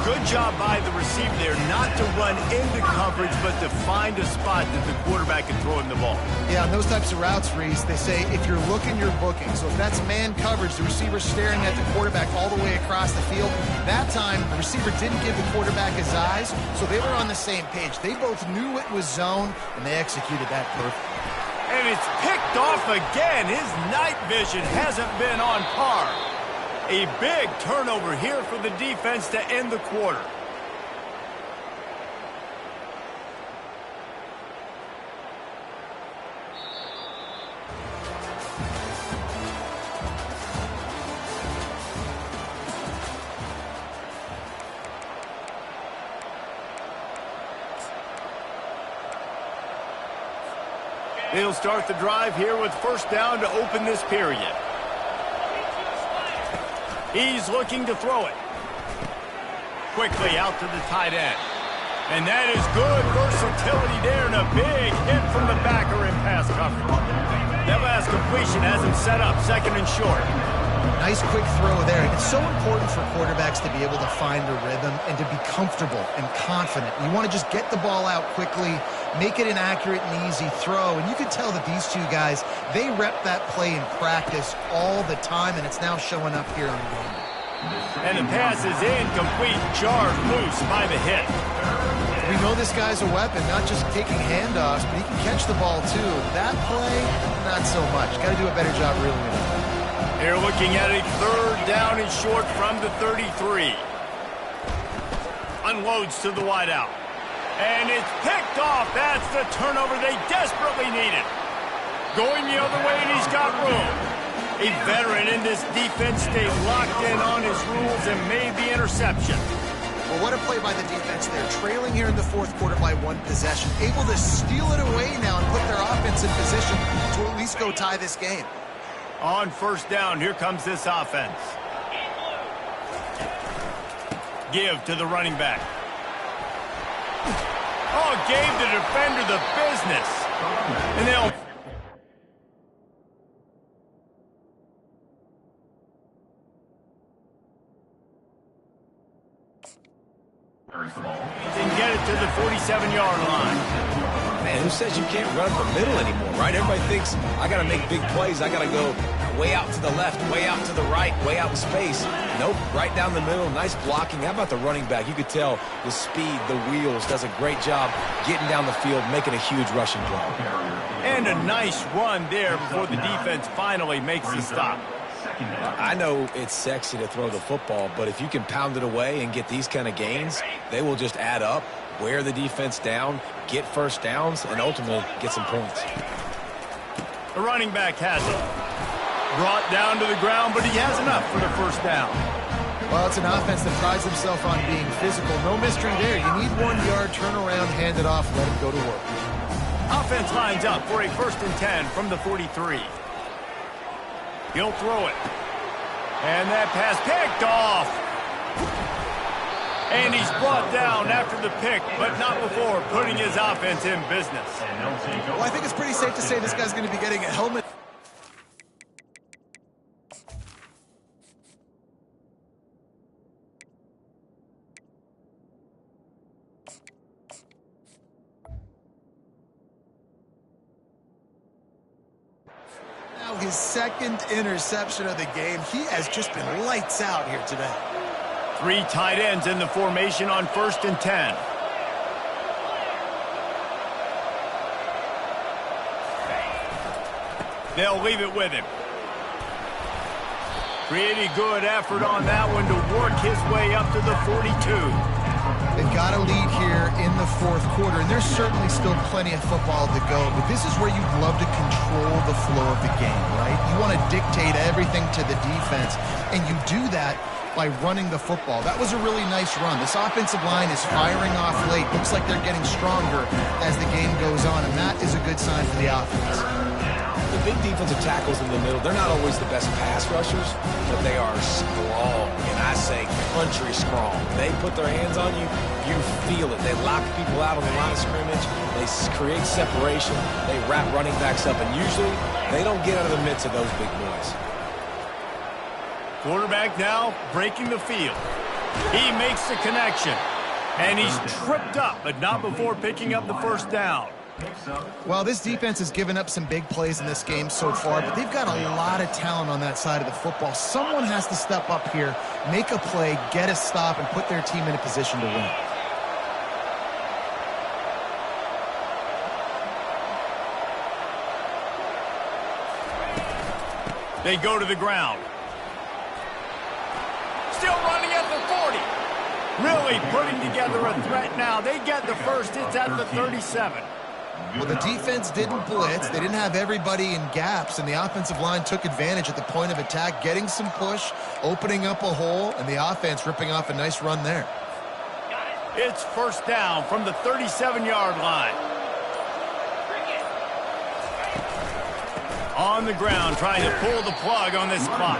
[SPEAKER 1] Good job by the receiver there not to run into coverage, but to find a spot that the quarterback can throw him the ball.
[SPEAKER 2] Yeah, on those types of routes, Reese, they say if you're looking, you're booking. So if that's man coverage, the receiver's staring at the quarterback all the way across the field. That time, the receiver didn't give the quarterback his eyes, so they were on the same page. They both knew it was zone, and they executed that perfectly.
[SPEAKER 1] And it's picked off again. His night vision hasn't been on par. A big turnover here for the defense to end the quarter. They'll start the drive here with first down to open this period. He's looking to throw it. Quickly out to the tight end. And that is good versatility there and a big hit from the backer in pass coverage. That last completion has him set up second and short.
[SPEAKER 2] Nice quick throw there. It's so important for quarterbacks to be able to find a rhythm and to be comfortable and confident. You want to just get the ball out quickly, make it an accurate and easy throw. And you can tell that these two guys, they rep that play in practice all the time, and it's now showing up here on the game.
[SPEAKER 1] And the pass is incomplete, jarred loose by the hit.
[SPEAKER 2] We know this guy's a weapon, not just taking handoffs, but he can catch the ball too. That play, not so much. Got to do a better job reeling it in.
[SPEAKER 1] They're looking at a third down and short from the 33. Unloads to the wideout. And it's picked off. That's the turnover they desperately needed. Going the other way, and he's got room. A veteran in this defense stayed locked in on his rules and made the interception.
[SPEAKER 2] Well, what a play by the defense there. Trailing here in the fourth quarter by one possession. Able to steal it away now and put their offense in position to at least go tie this game.
[SPEAKER 1] On first down, here comes this offense. Give to the running back. Oh, gave the defender the business. And they'll... and get it to the 47-yard line.
[SPEAKER 3] Man, who says you can't run up the middle anymore, right? Everybody thinks, I got to make big plays. I got to go way out to the left, way out to the right, way out in space. Nope, right down the middle. Nice blocking. How about the running back? You could tell the speed, the wheels, does a great job getting down the field, making a huge rushing play.
[SPEAKER 1] And a nice run there before the defense finally makes the stop.
[SPEAKER 3] I know it's sexy to throw the football, but if you can pound it away and get these kind of gains, they will just add up, wear the defense down, get first downs, and ultimately get some points.
[SPEAKER 1] The running back has it. Brought down to the ground, but he has enough for the first down.
[SPEAKER 2] Well, it's an offense that prides himself on being physical. No mystery there. You need 1 yard, turn around, hand it off, let him go to work.
[SPEAKER 1] Offense lines up for a 1st and 10 from the 43. He'll throw it. And that pass picked off. And he's brought down after the pick, but not before putting his offense in business.
[SPEAKER 2] Well, I think it's pretty safe to say this guy's going to be getting a helmet. Now his second interception of the game. He has just been lights out here today.
[SPEAKER 1] 3 tight ends in the formation on 1st and 10. They'll leave it with him. Pretty good effort on that one to work his way up to the 42.
[SPEAKER 2] They've got a lead here in the fourth quarter, and there's certainly still plenty of football to go, but this is where you'd love to control the flow of the game, right? You want to dictate everything to the defense, and you do that by running the football. That was a really nice run. This offensive line is firing off late. Looks like they're getting stronger as the game goes on, and that is a good sign for the offense.
[SPEAKER 3] The big defensive tackles in the middle, they're not always the best pass rushers, but they are strong, and I say country strong. They put their hands on you, you feel it. They lock people out on the line of scrimmage. They create separation. They wrap running backs up, and usually they don't get out of the midst of those big boys.
[SPEAKER 1] Quarterback now breaking the field. He makes the connection. And he's tripped up, but not before picking up the first down.
[SPEAKER 2] Well, this defense has given up some big plays in this game so far, but they've got a lot of talent on that side of the football. Someone has to step up here, make a play, get a stop, and put their team in a position to win.
[SPEAKER 1] They go to the ground. Still running at the 40. Really putting together a threat now. They get the first. It's at the 37.
[SPEAKER 2] Well, the defense didn't blitz. They didn't have everybody in gaps, and the offensive line took advantage at the point of attack, getting some push, opening up a hole, and the offense ripping off a nice run there.
[SPEAKER 1] It's first down from the 37-yard line. On the ground, trying to pull the plug on this clock.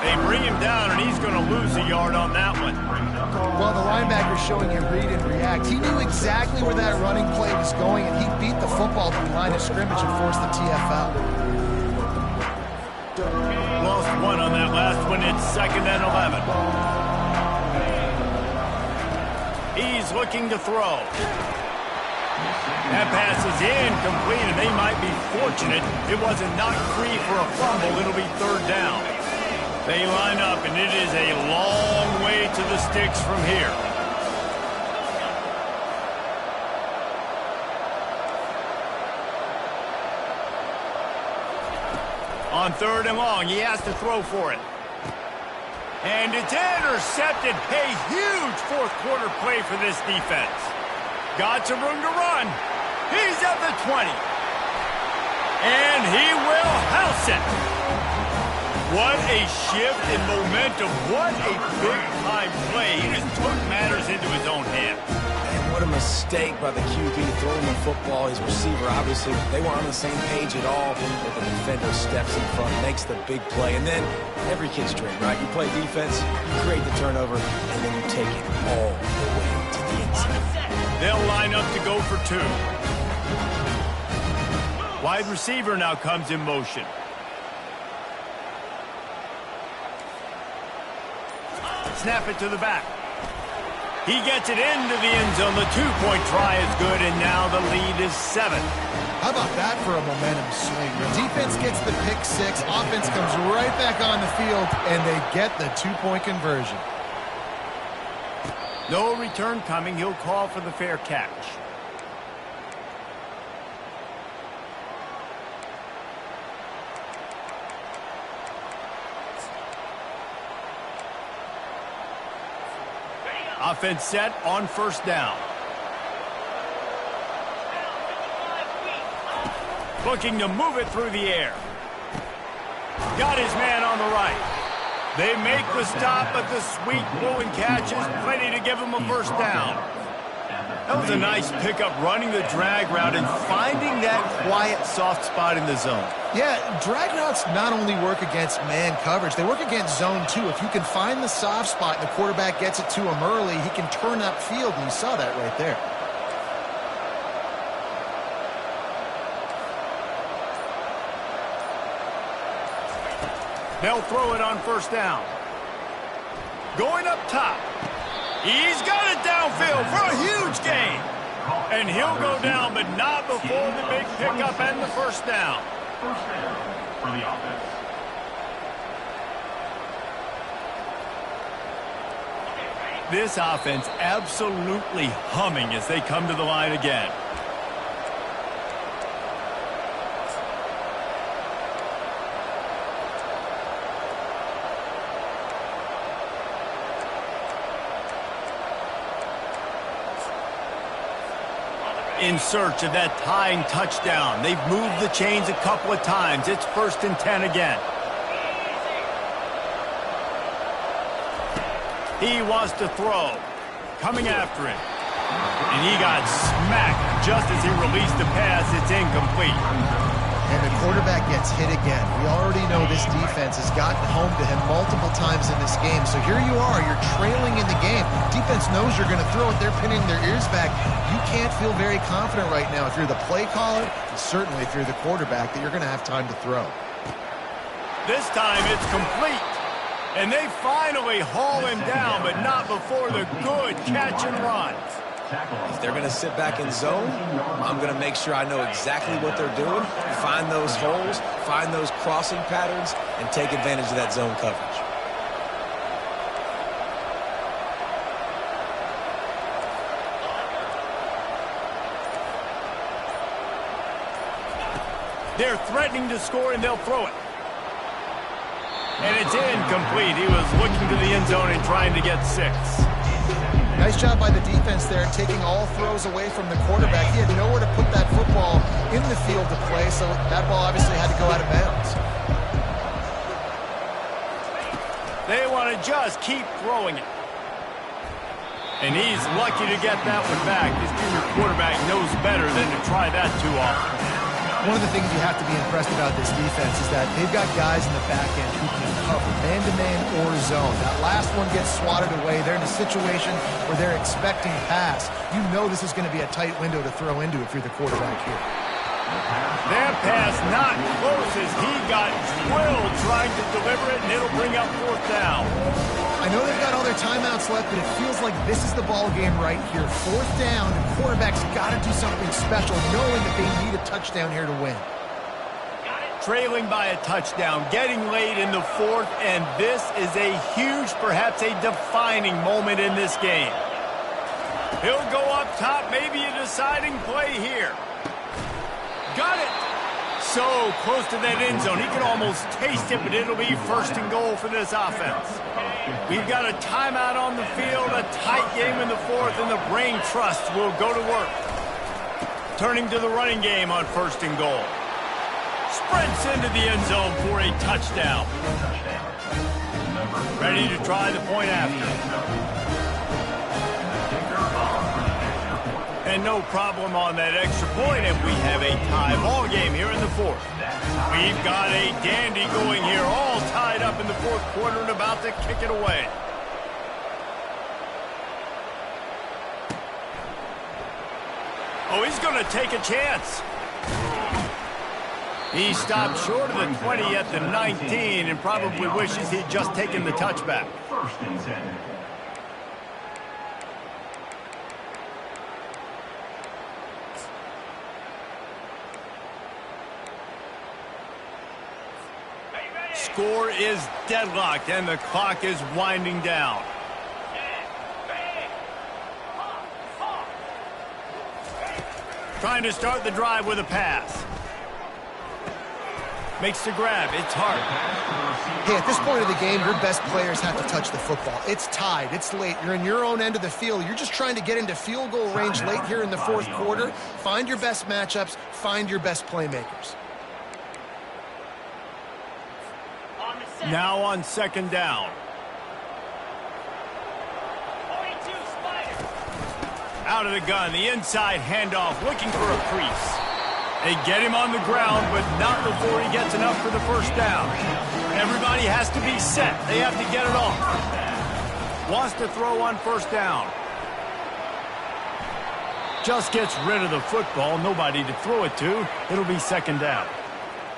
[SPEAKER 1] They bring him down, and he's going to lose a yard on that one.
[SPEAKER 2] Well, the linebacker's showing you read and react. He knew exactly where that running play was going, and he beat the football to the line of scrimmage and forced the TFL.
[SPEAKER 1] Lost one on that last one. It's 2nd and 11. He's looking to throw. That pass is incomplete, and they might be fortunate it wasn't knocked free for a fumble. It'll be 3rd down. They line up, and it is a long way to the sticks from here. On 3rd and long, he has to throw for it. And it's intercepted. A huge fourth-quarter play for this defense. Got some room to run. He's at the 20. And he will house it. What a shift in momentum. What a big-time play. He just took matters into his own hands.
[SPEAKER 3] And what a mistake by the QB throwing the football. His receiver, obviously, they weren't on the same page at all. But the defender steps in front, makes the big play. And then every kid's dream, right? You play defense, you create the turnover, and then you take it all the way to the inside.
[SPEAKER 1] They'll line up to go for 2. Wide receiver now comes in motion. Snap it to the back. He gets it into the end zone. The 2-point try is good, and now the lead is 7.
[SPEAKER 2] How about that for a momentum swing? The defense gets the pick 6. Offense comes right back on the field, and they get the 2-point conversion.
[SPEAKER 1] No return coming. He'll call for the fair catch. Offense set on 1st down. Looking to move it through the air. Got his man on the right. They make the stop, but the sweet blowing catch is plenty to give him a first down. That was a nice pickup, running the drag route and finding that quiet, soft spot in the zone.
[SPEAKER 2] Yeah, drag routes not only work against man coverage, they work against zone too. If you can find the soft spot and the quarterback gets it to him early, he can turn upfield, and you saw that right there.
[SPEAKER 1] They'll throw it on 1st down. Going up top. He's got it downfield for a huge gain. And he'll go down, but not before the big pickup and the first down.
[SPEAKER 4] First down for the offense.
[SPEAKER 1] This offense absolutely humming as they come to the line again. In search of that tying touchdown. They've moved the chains a couple of times. It's 1st and 10 again. He wants to throw. Coming after him. And he got smacked just as he released the pass. It's incomplete.
[SPEAKER 2] And the quarterback gets hit again. We already know this defense has gotten home to him multiple times in this game. So here you are, you're trailing in the game. Defense knows you're going to throw it. They're pinning their ears back. You can't feel very confident right now if you're the play caller, and certainly if you're the quarterback, that you're going to have time to throw.
[SPEAKER 1] This time it's complete. And they finally haul him down, but not before the good catch and run.
[SPEAKER 3] If they're going to sit back in zone, I'm going to make sure I know exactly what they're doing, find those holes, find those crossing patterns, and take advantage of that zone coverage.
[SPEAKER 1] They're threatening to score, and they'll throw it. And it's incomplete. He was looking to the end zone and trying to get 6.
[SPEAKER 2] Nice job by the defense there, taking all throws away from the quarterback. He had nowhere to put that football in the field to play, so that ball obviously had to go out of bounds.
[SPEAKER 1] They want to just keep throwing it. And he's lucky to get that one back. This junior quarterback knows better than to try that too often.
[SPEAKER 2] One of the things you have to be impressed about this defense is that they've got guys in the back end who can cover man-to-man or zone. That last one gets swatted away. They're in a situation where they're expecting pass. You know this is going to be a tight window to throw into if you're the quarterback here.
[SPEAKER 1] That pass not close as he got drilled trying to deliver it, and it'll bring up 4th down.
[SPEAKER 2] I know they've got all their timeouts left, but it feels like this is the ball game right here. 4th down, and quarterback's got to do something special, knowing that they need a touchdown here to win.
[SPEAKER 1] Trailing by a touchdown, getting late in the 4th, and this is a huge, perhaps a defining moment in this game. He'll go up top, maybe a deciding play here. Got it! So close to that end zone. He can almost taste it, but it'll be 1st and goal for this offense. We've got a timeout on the field, a tight game in the 4th, and the brain trust will go to work. Turning to the running game on 1st and goal. Sprints into the end zone for a touchdown. Ready to try the point after. And no problem on that extra point, and we have a tie ball game here in the 4th. We've got a dandy going here, all tied up in the 4th quarter and about to kick it away. Oh, he's going to take a chance. He stopped short of the 20 at the 19 and probably wishes he'd just taken the touchback.
[SPEAKER 4] 1st and 10.
[SPEAKER 1] Score is deadlocked, and the clock is winding down. Trying to start the drive with a pass. Makes the grab. It's hard.
[SPEAKER 2] Hey, at this point of the game, your best players have to touch the football. It's tied. It's late. You're in your own end of the field. You're just trying to get into field goal range late here in the 4th quarter. Find your best matchups. Find your best playmakers.
[SPEAKER 1] Now on 2nd down. Out of the gun, the inside handoff, looking for a crease. They get him on the ground, but not before he gets enough for the 1st down. Everybody has to be set. They have to get it off. Wants to throw on 1st down. Just gets rid of the football, nobody to throw it to. It'll be 2nd down.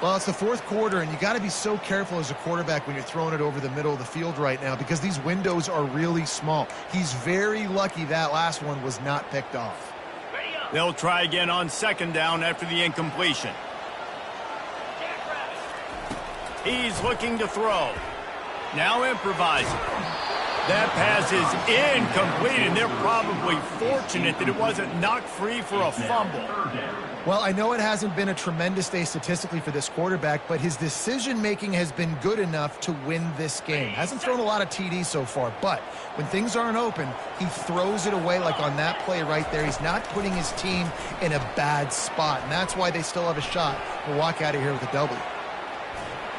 [SPEAKER 2] Well, it's the 4th quarter, and you got to be so careful as a quarterback when you're throwing it over the middle of the field right now because these windows are really small. He's very lucky that last one was not picked off.
[SPEAKER 1] They'll try again on 2nd down after the incompletion. He's looking to throw. Now improvising. That pass is incomplete, and they're probably fortunate that it wasn't knocked free for a fumble.
[SPEAKER 2] Well, I know it hasn't been a tremendous day statistically for this quarterback, but his decision-making has been good enough to win this game. Hasn't thrown a lot of TDs so far, but when things aren't open, he throws it away like on that play right there. He's not putting his team in a bad spot, and that's why they still have a shot to walk out of here with a W.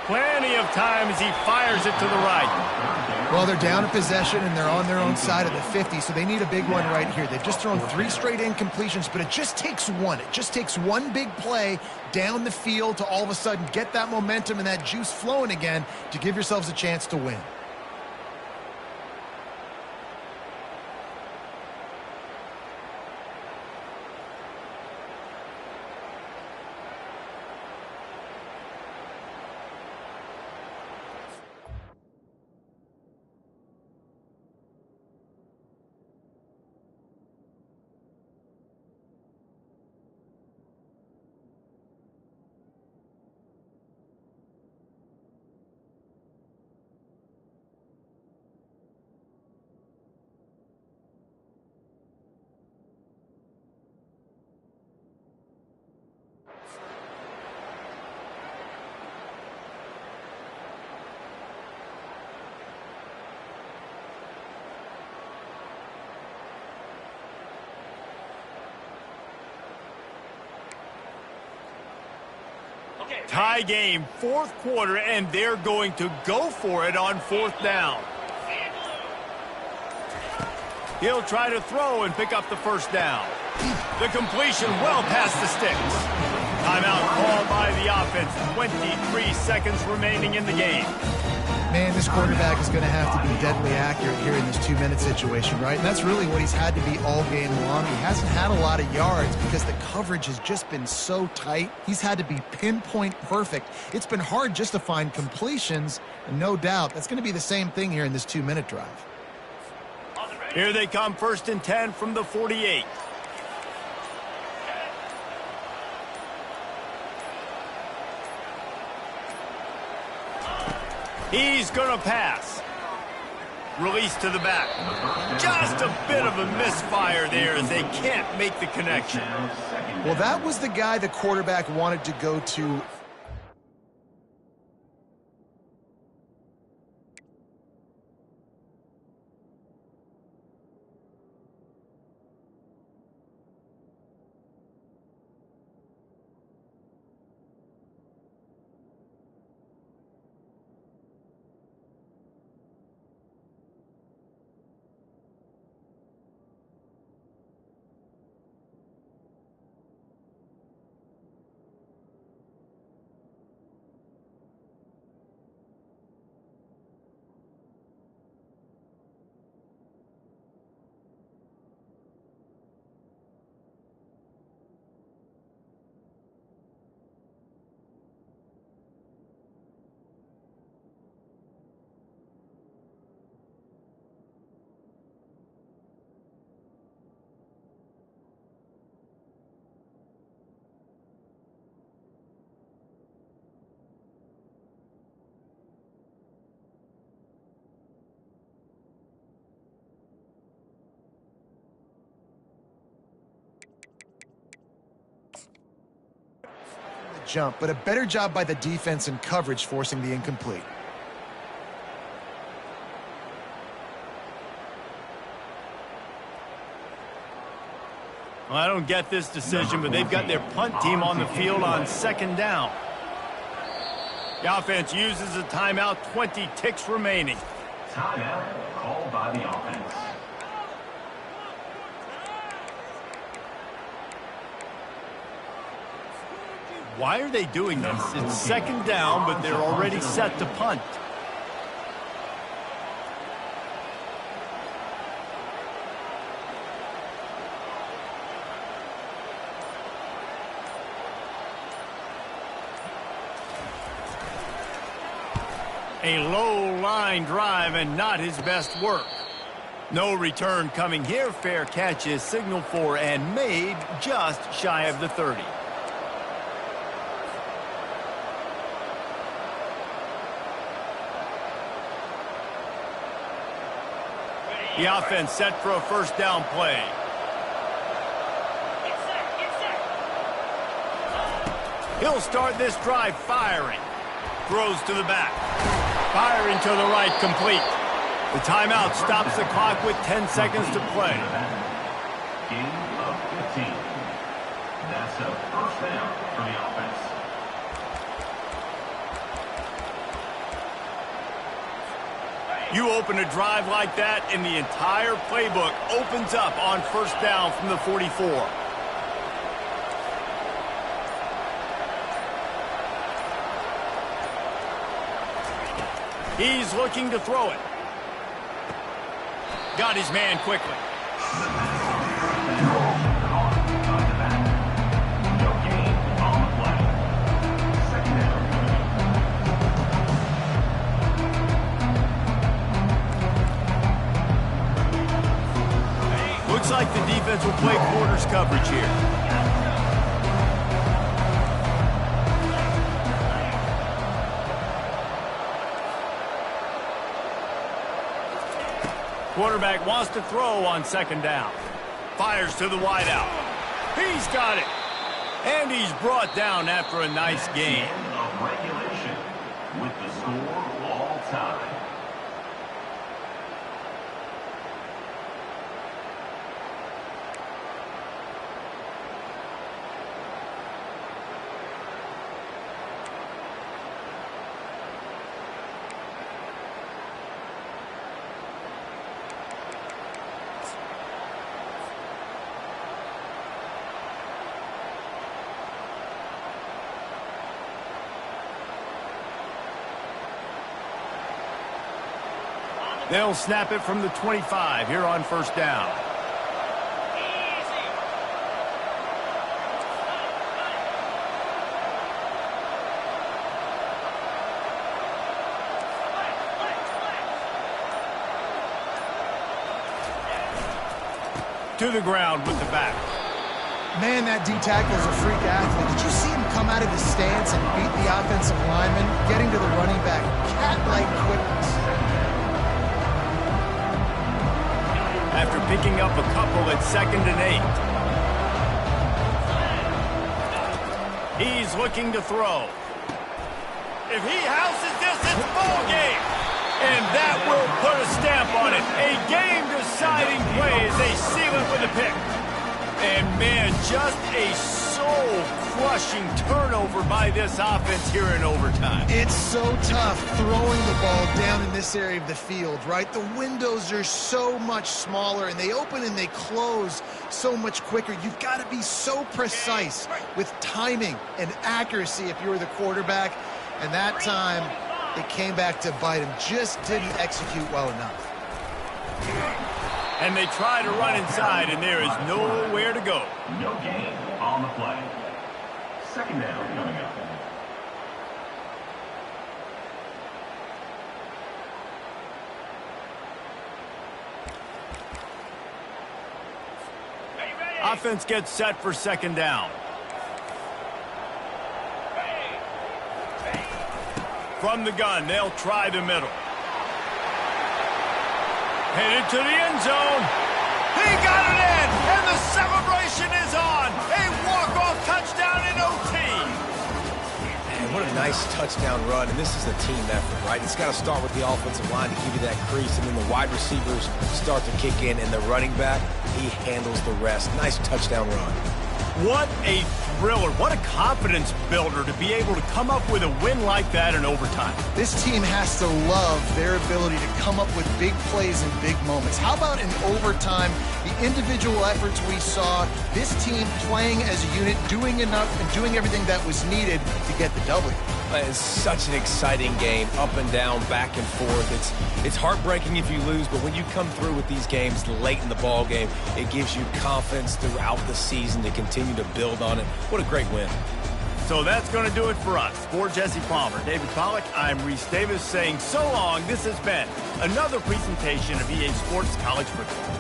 [SPEAKER 1] Plenty of time as he fires it to the right.
[SPEAKER 2] Well, they're down in possession, and they're on their own side of the 50, so they need a big one right here. They've just thrown 3 straight incompletions, but it just takes one. It just takes one big play down the field to all of a sudden get that momentum and that juice flowing again to give yourselves a chance to win.
[SPEAKER 1] Tie game, fourth quarter, and they're going to go for it on fourth down. He'll try to throw and pick up the first down. The completion well past the sticks. Timeout called by the offense. 23 seconds remaining in the game.
[SPEAKER 2] Man, this quarterback is going to have to be deadly accurate here in this 2-minute situation, right? And that's really what he's had to be all game long. He hasn't had a lot of yards because the coverage has just been so tight. He's had to be pinpoint perfect. It's been hard just to find completions, and no doubt that's going to be the same thing here in this 2-minute drive.
[SPEAKER 1] Here they come, 1st and 10 from the 48. He's going to pass. Release to the back. Just a bit of a misfire there as they can't make the connection.
[SPEAKER 2] Well, that was the guy the quarterback wanted to go to. Jump, but a better job by the defense in coverage, forcing the incomplete.
[SPEAKER 1] Well, I don't get this decision, but they've got their punt team on the field on 2nd down. The offense uses a timeout, 20 ticks remaining.
[SPEAKER 4] Timeout called by the offense.
[SPEAKER 1] Why are they doing this? It's 2nd down, but they're already set to punt. A low line drive and not his best work. No return coming here. Fair catch is signaled for and made just shy of the 30. The offense set for a 1st down play. He'll start this drive firing. Throws to the back. Firing to the right, complete. The timeout stops the clock with 10 seconds to play.
[SPEAKER 4] Gain of 15. That's a 1st down for the offense.
[SPEAKER 1] You open a drive like that, and the entire playbook opens up on 1st down from the 44. He's looking to throw it. Got his man quickly.
[SPEAKER 4] No gain on the play. 2nd down.
[SPEAKER 1] Looks like the defense will play quarters coverage here. Quarterback wants to throw on 2nd down. Fires to the wideout. He's got it. And he's brought down after a nice gain.
[SPEAKER 4] End of regulation with the score all time.
[SPEAKER 1] They'll snap it from the 25 here on first down. To the ground with the back.
[SPEAKER 2] Man, that D-tackle is a freak athlete. Did you see him come out of his stance and beat the offensive lineman, getting to the running back? Cat-like quickness.
[SPEAKER 1] After picking up a couple at 2nd and 8. He's looking to throw. If he houses this, it's ball game. And that will put a stamp on it. A game-deciding play as they seal it with a pick. And, man, just a soul-crushing turnover by this offense here in overtime.
[SPEAKER 2] It's so tough throwing the ball down in this area of the field, right? The windows are so much smaller, and they open and they close so much quicker. You've got to be so precise with timing and accuracy if you're the quarterback. And that time, it came back to bite him. Just didn't execute well enough.
[SPEAKER 1] And they try to run inside, and there is nowhere to go.
[SPEAKER 4] No gain on the play. 2nd down coming up.
[SPEAKER 1] Offense gets set for 2nd down. From the gun, they'll try the middle. Headed to the end zone. He got it in, and the celebration is on. A walk-off touchdown in OT.
[SPEAKER 3] Man, what a nice touchdown run, and this is a team effort, right? It's got to start with the offensive line to give you that crease, and then the wide receivers start to kick in, and the running back, he handles the rest. Nice touchdown run.
[SPEAKER 1] What a thriller. What a confidence builder to be able to come up with a win like that in overtime.
[SPEAKER 2] This team has to love their ability to come up with big plays in big moments. How about in overtime, the individual efforts we saw, this team playing as a unit, doing enough and doing everything that was needed to get the W.
[SPEAKER 3] It's such an exciting game, up and down, back and forth. It's heartbreaking if you lose, but when you come through with these games late in the ball game, it gives you confidence throughout the season to continue to build on it. What a great win.
[SPEAKER 1] So that's going to do it for us. For Jesse Palmer, David Pollack, I'm Reese Davis saying so long. This has been another presentation of EA Sports College Football.